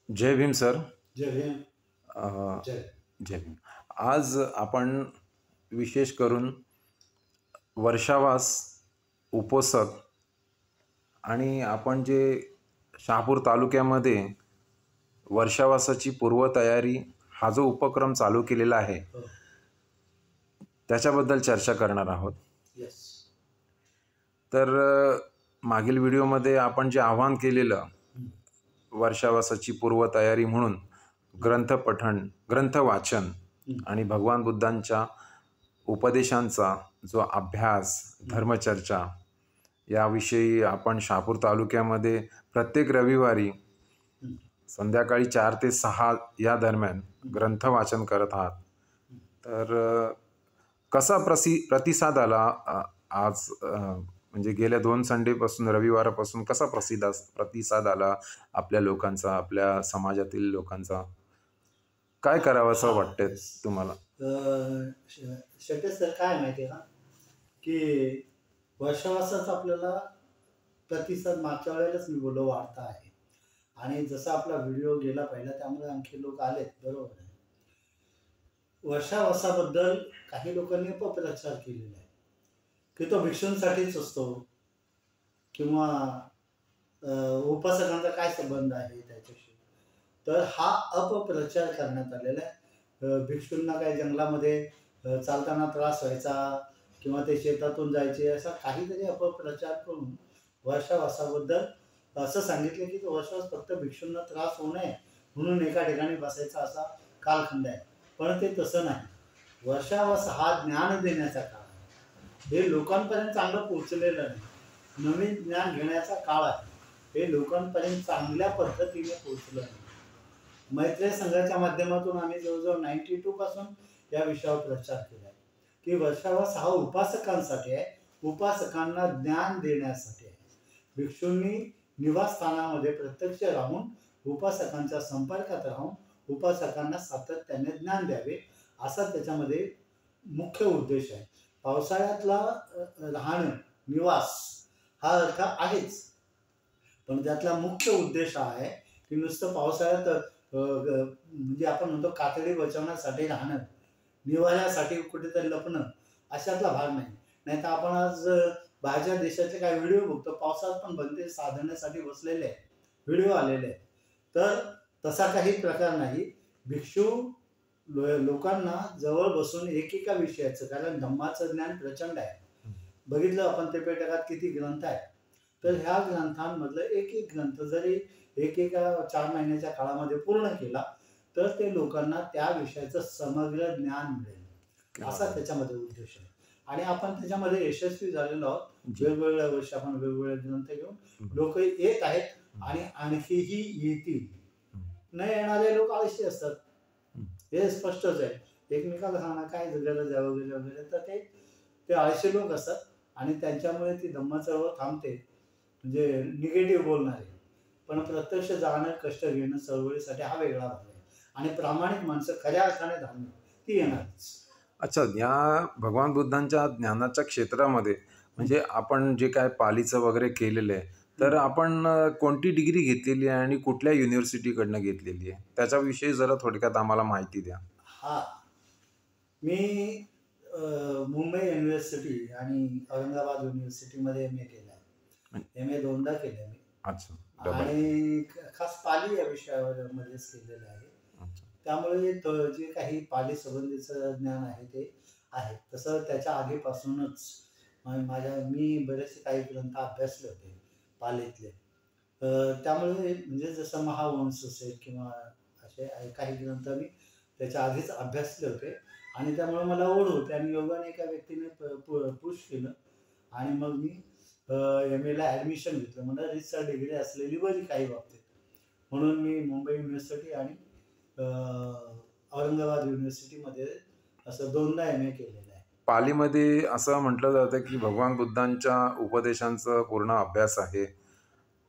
जय Bhim sir. जय भीम. जय जय भीम. आज आपण विशेष करून वर्षावास, उपोषक आणि आपण जे शहापूर तालुक्यामध्ये वर्षावासाची पूर्वतयारी हा जो उपक्रम चालू केलेला आहे त्याच्याबद्दल चर्चा करणार आहोत. येस. तर मागील व्हिडिओमध्ये आपण जे आवाहन केलेलं वर्षावासाची पूर्वतयारी म्हणून ग्रंथ पठण, ग्रंथ वाचन आणि भगवान बुद्धांच्या उपदेशांचा जो अभ्यास, धर्मचर्चा याविषयी आपण शहापूर तालुक्यामध्ये प्रत्येक रविवारी संध्याकाळी 4 ते 6 या दरम्यान ग्रंथ वाचन करत आहात. तर कसा प्रतिसाद आला आज, म्हणजे गेल्या 2 संडेपासून, रविवारापासून कसा प्रतिसाद आला आपल्या लोकांचा, आपल्या समाजातील लोकांचा? काय करावं असं वाटतंय तुम्हाला? शेटे सर, काय माहिती आहे का की वर्षावासाचा आपल्याला प्रतिसाद मागच्या वेळेलाच मी बोललो वाढता आहे, आणि जसा आपला व्हिडिओ गेला पहिला त्यामुळे आणखी लोक आलेत. बरोबर आहे. वर्षावासाबद्दल काही लोकांनी अपप्रचार केलेला आहे की तो भिक्षूंसाठीच असतो किंवा उपासकांचा काय संबंध आहे त्याच्याशी. तर हा अपप्रचार करण्यात आलेला आहे. भिक्षूंना काय जंगलामध्ये चालताना त्रास व्हायचा किंवा ते शेतातून जायचे असा काहीतरी अपप्रचार करून वर्षावासाबद्दल असं सांगितलं की तो वर्षावास फक्त भिक्षूंना त्रास होऊ नये म्हणून एका ठिकाणी बसायचा असा कालखंड आहे. पण ते तसं नाही. वर्षावास हा ज्ञान देण्याचा काळ आहे. हे लोकांपर्यंत चांगलं पोचलेलं नाही. नवीन ज्ञान घेण्याचा काळ आहे. हे लोकांपर्यंत चांगल्या पद्धतीने पोचलं नाही. मैत्री संघाच्या माध्यमातून आम्ही जवळजवळ 92 पासून या विषयावर प्रचार केला आहे की वर्षावास हा उपासकांसाठी आहे, उपासकांना ज्ञान देण्यासाठी आहे. भिक्षूंनी निवासस्थानामध्ये प्रत्यक्ष राहून उपासकांच्या संपर्कात राहून उपासकांना सातत्याने ज्ञान द्यावे असा त्याच्यामध्ये मुख्य उद्देश आहे. पावसाळ्यातला राहणं, निवास हा अर्थ आहेच, पण त्यातला मुख्य उद्देश हा आहे की नुसतं पावसाळ्यात म्हणजे आपण म्हणतो कातडी बचावण्यासाठी राहणं, निवाऱ्यासाठी कुठेतरी लपणं अशातला भाग नाही. नाही तर आपण आज बाहेरच्या देशाचे काही व्हिडिओ बघतो, पावसात पण बंदे साधण्यासाठी बसलेले आहे, व्हिडिओ आलेले आहे. तर तसा काही प्रकार नाही. भिक्षू लोकांना जवळ बसून एकेका विषयाचं, कारण धम्माचं ज्ञान प्रचंड आहे. बघितलं आपण ते पेटकात किती ग्रंथ आहेत. तर ह्या ग्रंथांमधलं एक एक ग्रंथ जरी एकेका 4 महिन्याच्या काळामध्ये पूर्ण केला तर ते लोकांना त्या विषयाचं समग्र ज्ञान मिळेल असा त्याच्यामध्ये उद्देश आहे. आणि आपण त्याच्यामध्ये यशस्वी झालेलो आहोत. वेगवेगळ्या वर्षी आपण वेगवेगळे ग्रंथ घेऊन लोक येत आहेत आणि आणखीही येतील. न येणारे लोक आळशी असतात, हे स्पष्टच आहे. एकमेकाला सांगणार काय जगायला जावं वगैरे वगैरे, तर ते आळशी लोक असतात आणि त्यांच्यामुळे ती धम्म चळवळ थांबते. म्हणजे निगेटिव्ह बोलणारे. पण प्रत्यक्ष जाणं, कष्ट घेणं चळवळीसाठी हा वेगळा भाग आहे. आणि प्रामाणिक माणसं खऱ्या अर्थाने धार्मिक ती येणारच. अच्छा, या भगवान बुद्धांच्या ज्ञानाच्या क्षेत्रामध्ये म्हणजे आपण जे काय पालीचं वगैरे केलेलं आहे, तर आपण कोणती डिग्री घेतलेली आहे आणि कुठल्या युनिव्हर्सिटीकडनं घेतलेली आहे, त्याच्याविषयी जरा थोडक्यात आम्हाला माहिती द्या. हा, मी मुंबई युनिव्हर्सिटी आणि औरंगाबाद युनिव्हर्सिटीमध्ये MA केलं आहे. MA 2दा केलं मी. अच्छा. आणि खास पाली या विषयावर मध्येच केलेलं आहे. त्यामुळे जे काही पाली संबंधीचं ज्ञान आहे ते आहे. तसं त्याच्या आधीपासूनच मी बरेचसे काही ग्रंथ अभ्यासले होते पालीतले. त्यामुळे म्हणजे जसं महावंश असेल किंवा असे काही ग्रंथ मी त्याच्या आधीच अभ्यासले होते आणि त्यामुळे मला ओढ होते. आणि योगाने एका व्यक्तीने पुश केलं आणि मग मी MAला ॲडमिशन घेतलं. मला रिसर्च डिग्री असलेली बरी काही बाबतीत, म्हणून मी मुंबई युनिव्हर्सिटी आणि औरंगाबाद युनिव्हर्सिटीमध्ये असं 2दा MA केलेलं आहे. पालीमध्ये असं म्हटलं जातं की भगवान बुद्धांच्या उपदेशांचा पूर्ण अभ्यास आहे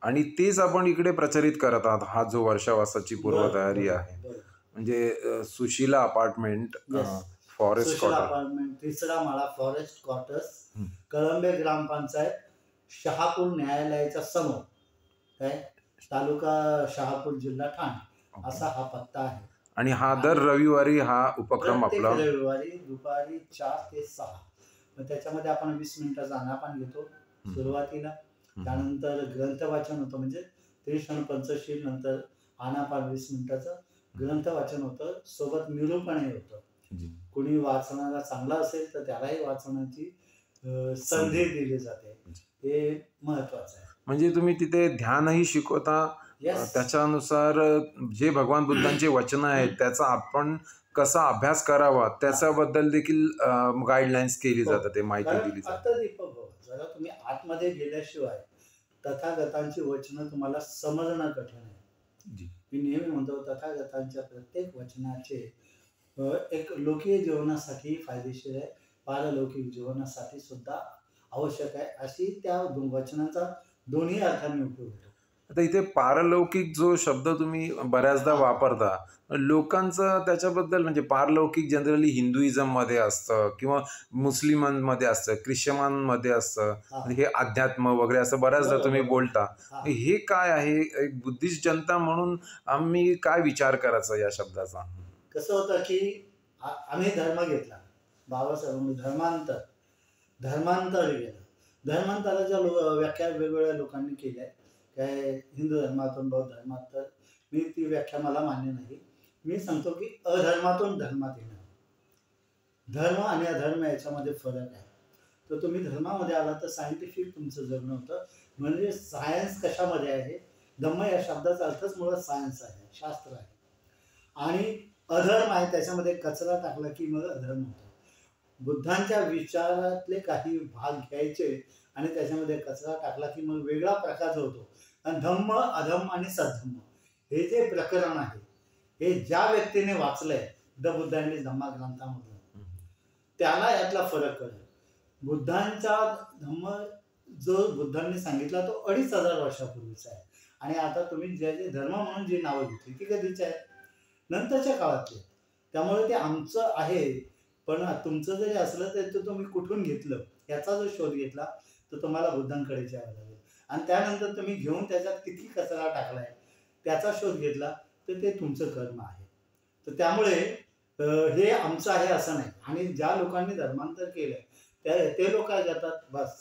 आणि तेच आपण इकडे प्रचलित करत आहात. हा जो वर्षावासाची पूर्वतयारी आहे, म्हणजे सुशीला अपार्टमेंट, फॉरेस्ट अपार्टमेंट, 3रा माळा, फॉरेस्ट क्वार्टर्स, कळंबे ग्रामपंचायत, शहापूर न्यायालयाच्या समोर, काय तालुका शहापूर, जिल्हा ठाणे. असा हा पत्ता आहे. आणि हा दर रविवारी हा उपक्रम प्रत्येक आपला रविवारी दुपारी 4 ते 6. मग त्याच्यामध्ये आपण 20 मिनिटाचा आनापान घेतो सुरुवातीला. त्यानंतर ग्रंथ वाचन होतं, म्हणजे त्रिशण पंचशील, नंतर आनापान 20 मिनिटाचं ग्रंथ वाचन होतं, सोबत निरूपणही होतं. कुणी वाचनाला चांगला असेल तर त्यालाही वाचनाची संधी दिली जाते. हे महत्वाचं आहे. म्हणजे तुम्ही तिथे ध्यानही शिकवता, त्याच्यानुसार जे भगवान बुद्धांचे वचन आहेत त्याचा आपण कसा अभ्यास करावा त्याच्याबद्दल देखील गाईडलाईन्स केली जातात, ते माहिती दिली जाते. आता दीपक भाऊ, जरा तुम्ही आतमध्ये गेल्याशिवाय तथागतांची वचनं तुम्हाला समजणं कठीण आहे. मी नेहमी म्हणतो, तथागतांच्या प्रत्येक वचनाचे एक लोकीय जीवनासाठी फायदेशीर आहे, पारलौकिक जीवनासाठी सुद्धा आवश्यक आहे, अशी त्या वचनांचा दोन्ही अर्थाने उपयोग होतो. आता इथे पारलौकिक जो शब्द तुम्ही बऱ्याचदा वापरता, लोकांचं त्याच्याबद्दल, म्हणजे पारलौकिक जनरली हिंदुइझम मध्ये असतं किंवा मुस्लिमांमध्ये असतं, ख्रिश्चनांमध्ये असतं, हे अध्यात्म वगैरे असं बऱ्याचदा तुम्ही बोलता. हे काय आहे? एक बुद्धिस्ट जनता म्हणून आम्ही काय विचार करायचा या शब्दाचा? कसं होतं की आम्ही धर्म घेतला, बाबासाहेबांनी धर्मांतर केलं. धर्मांतराच्या व्याख्या वेगवेगळ्या लोकांनी केल्या, काय हिंदू धर्मातून बौद्ध धर्मात, तर मी ती व्याख्या मला मान्य नाही. मी सांगतो की अधर्मातून धर्मात येणं, धर्म आणि अधर्म याच्यामध्ये फरक आहे. तर तुम्ही धर्मामध्ये आला तर सायंटिफिक तुमचं जगणं होतं, म्हणजे सायन्स कशामध्ये आहे, धम्म या शब्दाचा अर्थच मुळात सायन्स आहे, शास्त्र आहे. आणि अधर्म आहे, त्याच्यामध्ये कचरा टाकला की मग अधर्म होतो. बुद्धांच्या विचारातले काही भाग घ्यायचे आणि त्याच्यामध्ये कचरा टाकला की मग वेगळा प्रकार होतो. आणि धम्म, अधम्म आणि सद्धम्म हे जे प्रकरण आहे, हे ज्या व्यक्तीने वाचलंय द बुद्धांनी धम्मा ग्रंथामधून, त्याला यातला फरक कळेल. बुद्धांचा धम्म जो बुद्धांनी सांगितला तो 2500 वर्षापूर्वीचा आहे, आणि आता तुम्ही जे जे धर्म म्हणून जी नावं घेतली ती कधीची आहे, नंतरच्या काळातली. त्यामुळे ते आमचं आहे, पण तुमचं जरी असलं तर ते तुम्ही कुठून घेतलं याचा जो शोध घेतला तर तुम्हाला बुद्धांकडे यावं लागेल. आणि त्यानंतर तुम्ही घेऊन त्याच्यात किती कचरा टाकलाय त्याचा शोध घेतला तर ते तुमचं कर्म आहे. तर त्यामुळे हे आमचं आहे असं नाही. आणि ज्या लोकांनी धर्मांतर केलंय ते लोक काय करतात, बस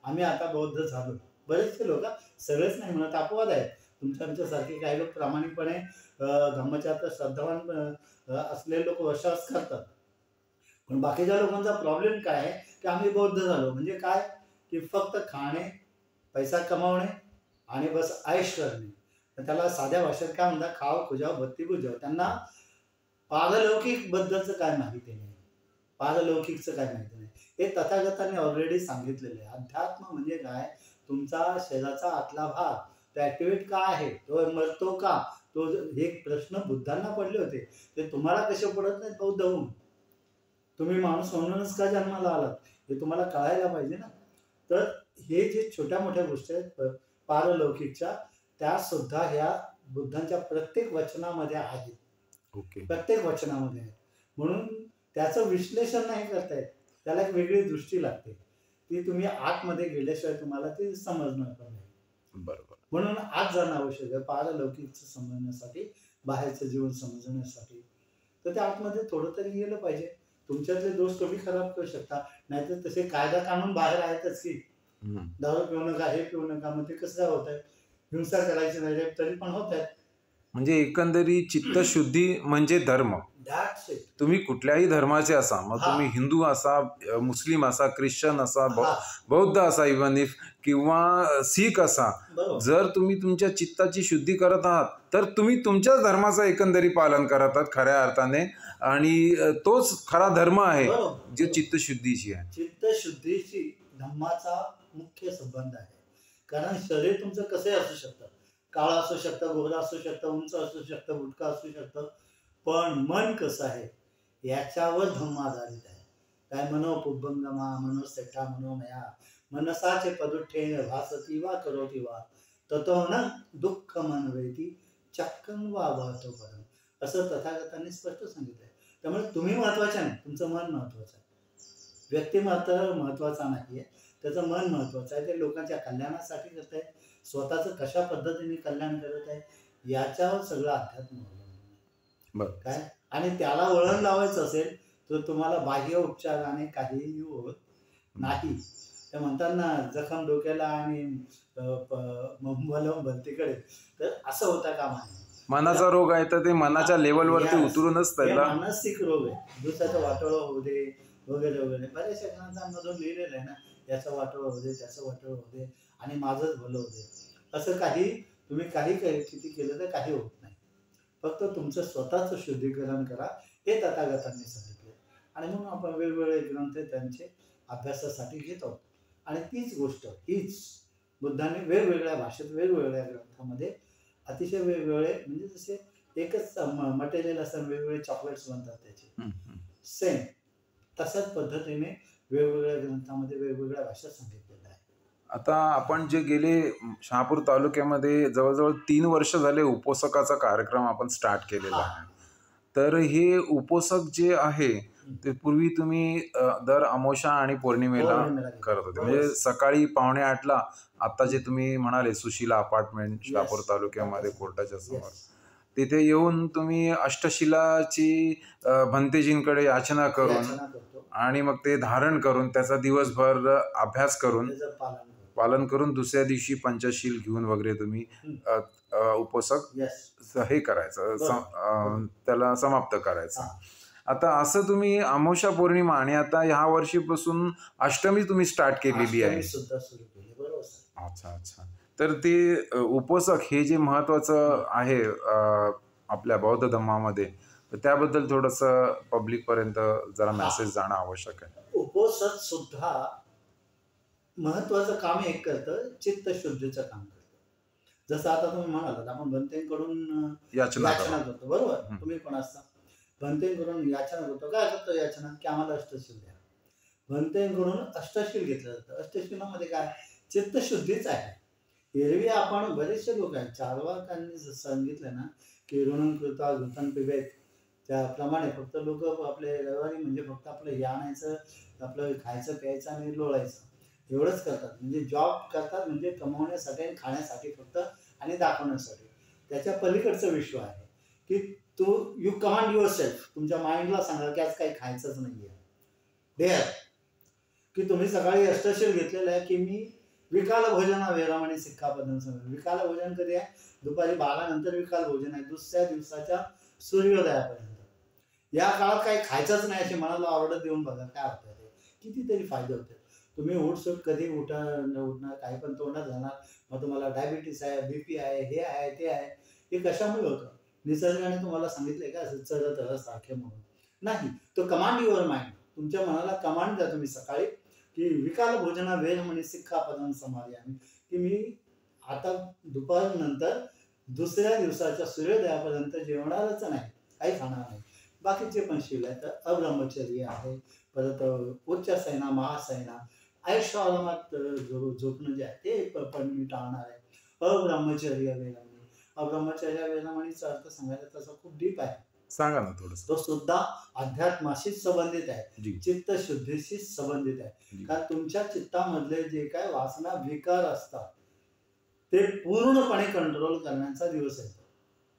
आम्ही आता बौद्ध झालो. बरेचसे लोक, सगळेच नाही म्हणत, अपवाद आहेत, तुमच्यासारखे काही लोक प्रामाणिकपणे धम्मचक्र श्रद्धावान असलेले लोक विश्वास करतात. पण बाकीच्या लोकांचा प्रॉब्लेम काय आहे की आम्ही बौद्ध झालो म्हणजे काय, की फक्त खाणे, पैसा कमावणे आणि बस ऐश करणे. त्याला साध्या भाषेत काय म्हणतात, खाव खुजाव बत्ती बुजाव. त्यांना पारलौकिक बद्दलचं काय माहिती नाही, पारलौकिकचं काय माहिती नाही. हे तथागतांनी ऑलरेडी सांगितलेलं आहे. अध्यात्म म्हणजे काय, तुमचा शरीराचा आतला भाग तो ऍक्टिव्हेट का आहे, तो मरतो का, तो हे प्रश्न बुद्धांना पडले होते, ते तुम्हाला कसे पडत नाहीत बौद्ध होऊन. तुम्ही माणूस म्हणूनच का जन्माला आलात हे तुम्हाला कळायला पाहिजे ना. तर हे जे छोट्या मोठ्या गोष्टी आहेत पारलौकिकच्या, त्या सुद्धा ह्या बुद्धांच्या प्रत्येक वचनामध्ये आहेत. प्रत्येक वचनामध्ये आहेत. म्हणून त्याचं विश्लेषण नाही करता येत, त्याला एक वेगळी दृष्टी लागते, ती तुम्ही आतमध्ये गेल्याशिवाय तुम्हाला ती समजणार पण नाही. बरोबर. म्हणून आत जाणं आवश्यक आहे पारलौकिकचं समजण्यासाठी, बाहेरचं जीवन समजण्यासाठी. तर त्या आतमध्ये थोडं तरी गेलं पाहिजे. तुमच्यातले दोष तुम्ही खराब करू शकता, नाहीतर तसे कायदा कानून बाहेर आहेतच की, दारू पिऊ नका, हे पिऊ नका, मग ते कसं होत आहे, हिंसा करायची नाही तरी पण होत आहेत. म्हणजे एकंदरीत चित्तशुद्धी म्हणजे धर्म. तुम्ही कुठल्याही धर्माचे असा, मग तुम्ही हिंदू असा, मुस्लिम असा, ख्रिश्चन असा, बौद्ध असा, इव्हन इफ, किंवा शीख असा, जर तुम्ही तुमच्या चित्ताची शुद्धी करत आहात तर तुम्ही तुमच्याच धर्माचं एकंदरीत पालन करत आहात खऱ्या अर्थाने, आणि तोच खरा धर्म आहे जो चित्तशुद्धीची आहे. चित्तशुद्धीशी धम्माचा मुख्य संबंध आहे. कारण शरीर तुमचं कसंही असू शकतं, काळा असू शकतं, गोरा असू शकतं, उंच असू शकतं, बुटका असू शकतं, पण मन कसं आहे याच्यावर धम्म आधारित आहे. काय मनोपुब्बंगमा मनोसेठा मनोमया मनसाचे पदुठ्ठेन भासती वा करोती वा ततो न दुःख मनवेती चक्कन वा वाहतो परम, असं तथागतांनी स्पष्ट सांगितलंय. त्यामुळे तुम्ही महत्वाचे नाही, तुमचं मन महत्वाचं आहे. व्यक्ती मात्र महत्वाचा नाहीये, त्याचं मन महत्वाचं आहे. ते लोकांच्या कल्याणासाठी करत आहे, स्वतःचं कशा पद्धतीने कल्याण करत आहे याच्यावर सगळं अध्यात्म अवलंबून बरं. काय. आणि त्याला वळण लावायचं असेल तर तुम्हाला बाह्य उपचाराने काहीही होत नाही. ते म्हणतात ना, जखम डोक्याला आणि मलम भलतीकडे, तर असं होता कामा नये. मनाचा रोग आहे तर ते मनाच्या लेवलवरती उतरूनच हे त्याला मानसिक रोग आहे. दुसऱ्याचं वाटोळं होऊ दे वगैरे वगैरे, बऱ्याचशा ग्रंथांमधून लिहिलेलं आहे ना, याचं वाटोळं होऊ दे, त्याचं वाटोळं होऊ दे आणि माझंच भलं होऊ दे. असं काही तुम्ही काही किती केलं तर काही होत नाही. फक्त तुमचं स्वतःचं शुद्धीकरण करा, हे तथागतांनी सांगितले. आणि म्हणून आपण वेगवेगळे ग्रंथ त्यांचे अभ्यासासाठी घेत आहोत. आणि तीच गोष्ट हीच बुद्धाने वेगवेगळ्या भाषेत वेगवेगळ्या ग्रंथामध्ये अतिशय वेगवेगळे, म्हणजे जसे एकच मटेरियल असताना वेगवेगळे चॉकलेट्स बनतात त्याचे, सेम तशाच पद्धतीने वेगवेगळ्या ग्रंथामध्ये वेगवेगळ्या भाषा सांगितलेल्या आहे. आता आपण जे गेले शहापूर तालुक्यामध्ये जवळजवळ 3 वर्ष झाले उपोषकाचा कार्यक्रम आपण स्टार्ट केलेला आहे. तर हे उपोषक जे आहे ते पूर्वी तुम्ही दर अमावस्या आणि पौर्णिमेला करत होते. म्हणजे सकाळी 7:45ला आता जे तुम्ही म्हणाले सुशीला अपार्टमेंट शहापूर तालुक्यामध्ये कोर्टाच्या समोर, तिथे येऊन तुम्ही अष्टशिलाची भंतेजींकडे याचना करून आणि मग ते धारण करून त्याचा दिवसभर अभ्यास करून पालन करून दुसऱ्या दिवशी पंचशील घेऊन वगैरे तुम्ही उपोषक हे करायचं, त्याला समाप्त करायचं. आता असं तुम्ही अमावस्या पौर्णिमा आणि आता ह्या वर्षीपासून अष्टमी तुम्ही स्टार्ट केलेली आहे. अच्छा अच्छा. तर ते उपोषक हे जे महत्वाचं आहे आपल्या बौद्ध धर्मामध्ये, तर त्याबद्दल थोडंसं पब्लिक पर्यंत जरा मेसेज जाणं आवश्यक आहे. उपोषक सुद्धा महत्वाचं काम एक करतं, चित्तशुद्धीचं काम करतं. जसं आता तुम्ही म्हणालात आपण भंतेकडून याचना करतो, बरोबर. तुम्ही पण असता भंतेकडून याचना करतो. काय करतो याचना, की आम्हाला अष्टशील द्या. भंतेकडून अष्टशील घेतलं जातं. अष्टशिलामध्ये काय, चित्तशुद्धीच आहे. एरवी आपण बरेचसे लोक आहेत, चार्वाकांनी सांगितलं ना की ऋणं कृता घृतं पिबेत, त्याप्रमाणे फक्त लोक आपले रविवारी म्हणजे फक्त आपलं हे आणायचं, आपलं खायचं प्यायचं आणि लोळायचं एवढंच करतात. म्हणजे जॉब करतात म्हणजे कमवण्यासाठी आणि खाण्यासाठी फक्त आणि दाखवण्यासाठी. त्याच्या पलीकडचं विश्व आहे की यू कमांड युअर सेल्फ. तुमच्या माइंडला सांगा की आज काही खायचंच नाही आहे. डेअर की तुम्ही सकाळी अष्टशील घेतलेलं आहे की मी विकाल भोजना वेरामणी सिक्खापदं समज. विकाल भोजन कधी आहे, दुपारी 12 नंतर विकाल भोजन आहे, दुसऱ्या दिवसाच्या सूर्योदयापर्यंत. या काळात काही खायचंच नाही अशी मनाला ऑर्डर देऊन बघा काय होतं. ते कितीतरी फायदे होते. तुम्ही उठसूट कधी उठणार, काही पण तोंडात घालणार, मग तुम्हाला डायबिटीस आहे, बीपी आहे, हे आहे ते आहे. हे कशामुळे होतं, निसर्गाने तुम्हाला सांगितलंय का असं चढत रस सारखे म्हणून नाही. तो कमांड युअर माइंड. तुमच्या मनाला कमांड द्या तुम्ही सकाळी की विकाल भोजना वेरमणी सिक्खापदं समादयामि, की मी आता दुपारनंतर दुसऱ्या दिवसाच्या सूर्योदयापर्यंत जेवणारच नाही, काही खाणार नाही. बाकीचे पण शील आहेत. अब्रह्मचर्य आहे, परत उच्चसैना महासैना, आयुष्य आरामात झोपणं जे आहे ते पण मी टाळणार आहे. अब्रह्मचर्य वेरमणी. अब्रह्मचर्य वेरमणीचा अर्थ सांगायचा तसा खूप डीप आहे. सांगा ना थोडंसं. तो सुद्धा अध्यात्माशी संबंधित आहे, चित्तशुद्धीशी संबंधित आहे. कारण तुमच्या चित्तामधले जे काय वासना विकार असतात ते पूर्णपणे कंट्रोल करण्याचा दिवस आहे.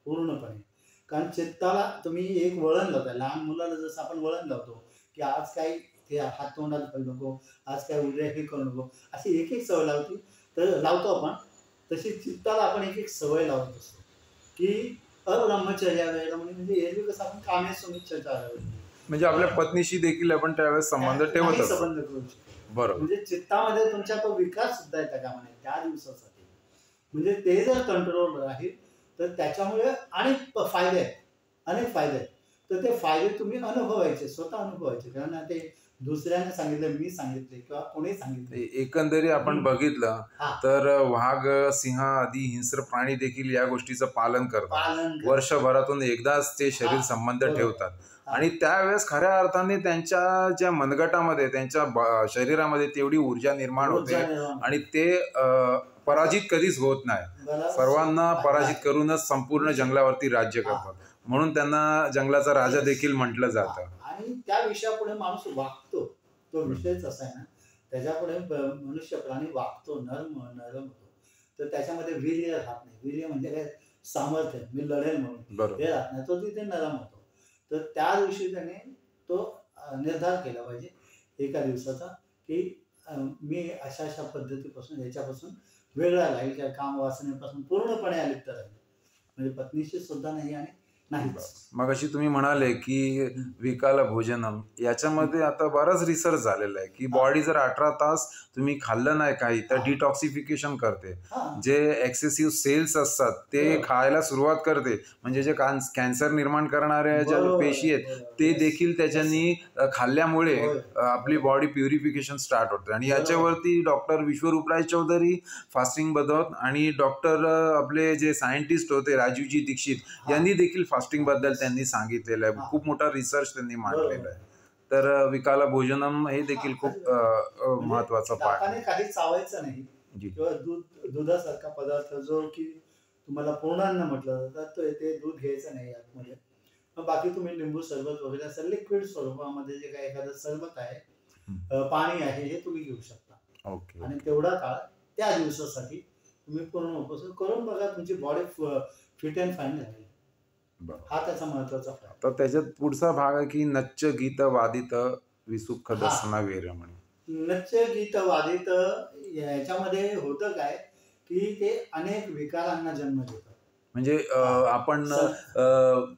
पूर्णपणे. कारण चित्ताला तुम्ही एक वळण लावताय. लहान मुलाला जसं आपण वळण लावतो की आज काही ते हात तोंडाला करू नको, आज काय उद्या हे करू नको, अशी एक एक सवय लावतो आपण. तशी चित्ताला आपण एक एक सवय लावत असतो की अब्रह्मचर्य वेरमणी. म्हणजे एरवी कसं आपण कामे सुमिच्छाचार, म्हणजे आपल्या पत्नीशी देखील आपण त्यावेळेस संबंध ठेवत असतो. संबंध करू शकतो, बरोबर. म्हणजे चित्तामध्ये तुमच्या तो विकास सुद्धा येतात कामा नये त्या दिवसासाठी. म्हणजे ते जर कंट्रोल राहील तर त्याच्यामुळे अनेक फायदे आहेत, अनेक फायदे आहेत. तर ते फायदे तुम्ही अनुभवायचे, स्वतः अनुभवायचे. कारण ते दुसऱ्याने सांगितलं, मी सांगितले किंवा कोणी सांगितले. एकंदरीत आपण बघितलं तर वाघ, सिंह आदी हिंस्र प्राणी देखील या गोष्टीचं पालन करतात. वर्षभरातून एकदाच ते शरीर संबंध ठेवतात आणि त्यावेळेस खऱ्या अर्थाने त्यांच्या ज्या मनगटामध्ये, त्यांच्या शरीरामध्ये तेवढी ऊर्जा निर्माण होते आणि ते पराजित कधीच होत नाही. सर्वांना पराजित करूनच संपूर्ण जंगलावरती राज्य करतात. म्हणून त्यांना जंगलाचा राजा देखील म्हटलं जातं. आणि त्या विषयापुढे माणूस वागतो. तो विषयच असा आहे ना, त्याच्यापुढे मनुष्य प्राणी वागतो, नरम होतो. तर त्याच्यामध्ये वीर्य राहत नाही. वीर्य म्हणजे काय, सामर्थ्य मी लढेल म्हणून बरोबर. हे राहत नाही, तो तिथे नरम होतो. तर त्या दिवशी त्याने तो निर्धार केला पाहिजे एका दिवसाचा, की मी अशा अशा पद्धतीपासून याच्यापासून वेगळा राहील, किंवा काम वासनेपासून पूर्णपणे अलिप्त राहील, म्हणजे पत्नीशी सुद्धा नाही आणि नाहीच. मग अशी तुम्ही म्हणाले की विकाल भोजनम, याच्यामध्ये आता बराच रिसर्च झालेला आहे की बॉडी जर 18 तास तुम्ही खाल्लं नाही काही तर डिटॉक्सिफिकेशन करते. हा जे एक्सेसिव्ह सेल्स असतात ते बरोबर. खायला सुरुवात करते, म्हणजे जे कॅन्सर निर्माण करणाऱ्या ज्या बरोबर, पेशी आहेत बरोबर. ते Yes. देखील त्याच्यानी खाल्ल्यामुळे होय. आपली बॉडी प्युरिफिकेशन स्टार्ट होते. आणि बरोबर. याच्यावरती डॉक्टर विश्वरूपराय चौधरी फास्टिंग बद्दल आणि डॉक्टर आपले जे सायंटिस्ट होते राजीवजी दीक्षित हा. यांनी देखील फास्टिंग बद्दल त्यांनी सांगितलेलं आहे. हा. खूप मोठा रिसर्च त्यांनी मांडलेला बरोबर. आहे. तर विकाला भोजनम हे देखील खूप म्हणजे महत्वाचा पार्ट दाताने काही चावायचं नाही, जी. किंवा दुधासारखा पदार्थ जो की तुम्हाला पूर्णान्न म्हटलं जातं, तर ते दूध घ्यायचं नाही आतमध्ये. मग बाकी तुम्ही लिंबू सरबत वगैरे असं लिक्विड स्वरूपामध्ये जे काही एखादं सरबत आहे, पाणी आहे, हे तुम्ही घेऊ शकता. ओके. आणि तेवढा काळ त्या दिवसासाठी तुम्ही पूर्ण उपवास करून बघा, तुमची बॉडी फिट अँड फाईन राहील. बरोबर. हा त्याचा महत्वाचा फायदा. तर त्याच्यात पुढचा भाग आहे की नच्च गीत वादित विसुख दसना वेर म्हणे. नृत्य गीत वादित याच्यामध्ये होतं काय, की ते अनेक विकारांना जन्म देतं. म्हणजे आपण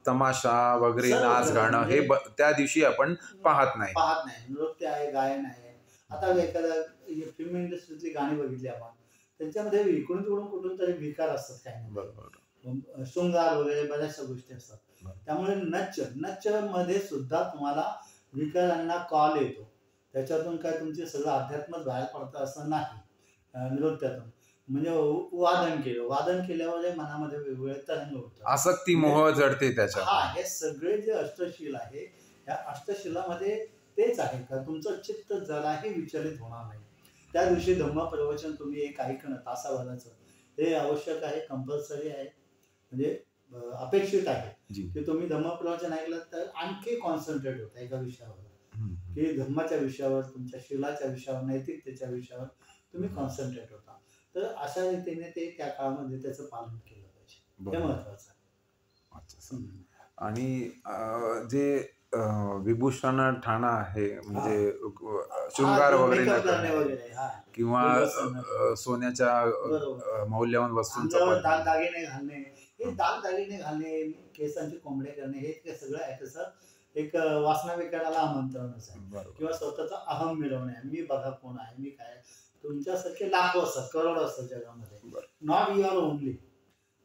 तमाशा वगैरे सर्व नाच गाणं हे त्या दिवशी आपण पाहत नाही. पाहत नाही. नृत्य आहे, गायन आहे. आता एखादा फिल्म इंडस्ट्रीतली गाणी बघितली आपण, त्यांच्यामध्ये इकडून तिकडून कुठून तरी विकार असतात काही ना. बरोबर. शृंगार वगैरे बऱ्याचशा गोष्टी असतात. त्यामुळे नच्च मध्ये सुद्धा तुम्हाला विकारांना कॉल येतो. त्याच्यातून काय तुमचे सगळं अध्यात्मच बाहेर पडतं असं नाही. नृत्यातून म्हणजे वादन केल्यावर मनामध्ये वेगवेगळे तरंग होतात. आसक्ती मोह जडते त्याच्या. हा, हे सगळे जे अष्टशील आहे, या अष्टशिलामध्ये तेच आहे का तुमचं चित्त जराही विचलित होणार नाही. त्या दिवशी धम्म प्रवचन तुम्ही एक ऐकणं तासाभराचं हे आवश्यक आहे, कंपल्सरी आहे, म्हणजे अपेक्षित आहे की तुम्ही धम्म प्रवचन ऐकलं तर आणखी कॉन्सन्ट्रेट होता एका विषयावर, की धर्माच्या विषयावर, तुमच्या शीलाच्या विषयावर, नैतिकतेच्या विषयावर तुम्ही कॉन्सन्ट्रेट होता. तर अशा रीतीने ते त्या काळामध्ये त्याचं पालन केलं पाहिजे, हे महत्वाचं आहे. आणि जे विभूषण ठाणा आहे, म्हणजे शृंगार वगैरे किंवा सोन्याच्या मौल्यवान वस्तूंचा दागदागिने घालणे, हे दागदागिने घालणे, केसांचे कोंबडे करणे, हे सगळं आहे कसं एक वासना विकाराला आमंत्रणच आहे, किंवा स्वतःचा अहम मिळवणे. मी बघा कोण आहे, मी काय. तुमच्यासारखे लाखो असतात, करोडो असतात जगामध्ये, नॉट युअर ओनली.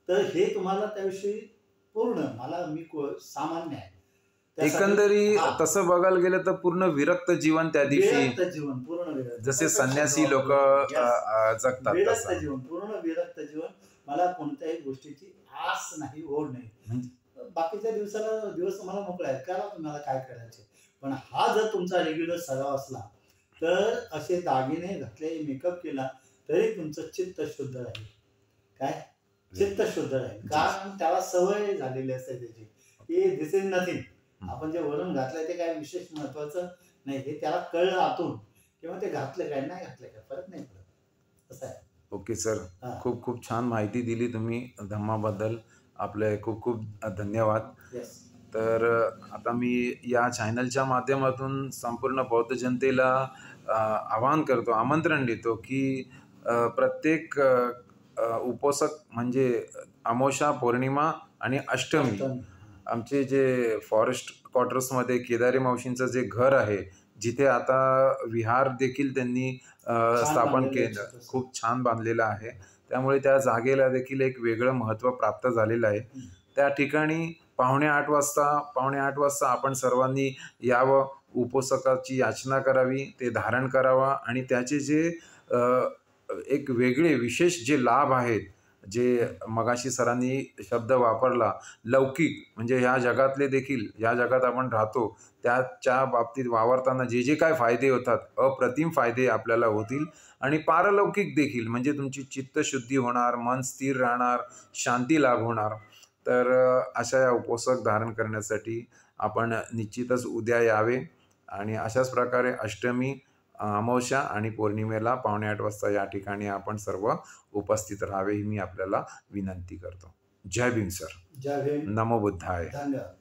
तर हे तुम्हाला त्याविषयी पूर्ण मी सामान्य आहे. एकंदरी तसं बघायला गेलं तर पूर्ण विरक्त जीवन त्या दिवशी, जीवन पूर्ण विरक्त, जसे संन्यासी लोक जगतात विरक्त जीवन, पूर्ण विरक्त जीवन. मला कोणत्याही गोष्टीची आस नाही, ओढ नाही. बाकीच्या दिवस तुम्हाला मोकळे आहेत, करा तुम्हाला काय करायचे. पण हा जर तुमचा रेग्युलर सराव असला तर असे दागिने घातले, मेकअप केला तरी तुमचं चित्त शुद्ध राहील. काय चित्त शुद्ध राहील, कारण त्याला सवय झालेली असते त्याची, की दिस इज नथिंग. आपण जे वरून घातलंय ते काय विशेष महत्वाचं नाही, हे त्याला कळलं आतून, किंवा ते घातलं काय नाही घातलं काय फरक नाही पडत, असं आहे. ओके सर, खूप खूप छान माहिती दिली तुम्ही धम्माबद्दल. आपले खूप खूप धन्यवाद. तर आता मी या चॅनलच्या माध्यमातून संपूर्ण बौद्ध जनतेला आवाहन करतो, आमंत्रण देतो की प्रत्येक उपोषक म्हणजे अमावस्या, पौर्णिमा आणि अष्टमी, आमचे जे फॉरेस्ट क्वार्टर्समध्ये केदारी मावशींचं जे घर आहे, जिथे आता विहार देखील त्यांनी स्थापन केलं, खूप छान बांधलेलं आहे. त्यामुळे त्या जागेला देखील एक वेगळं महत्त्व प्राप्त झालेलं आहे. त्या ठिकाणी 7:45 वाजता आपण सर्वांनी यावं, उपोषकाची याचना करावी, ते धारण करावा आणि त्याचे जे एक वेगळे विशेष जे लाभ आहेत, जे मगाशी सरांनी शब्द वापरला लौकिक, म्हणजे ह्या जगातले देखील, या जगात आपण राहतो त्याच्या बाबतीत वावरताना जे जे काय फायदे होतात, अप्रतिम फायदे आपल्याला होतील. आणि पारलौकिक देखील, म्हणजे तुमची चित्तशुद्धी होणार, मन स्थिर राहणार, शांती लाभ होणार. तर अशा या उपोषक धारण करण्यासाठी आपण निश्चितच उद्या यावे. आणि अशाच प्रकारे अष्टमी, अमावस्या आणि पौर्णिमेला 7:45 वाजता या ठिकाणी आपण सर्व उपस्थित राहावे ही मी आपल्याला विनंती करतो. जय भीम सर. जय भीम. नमो बुद्धाय. धन्यवाद.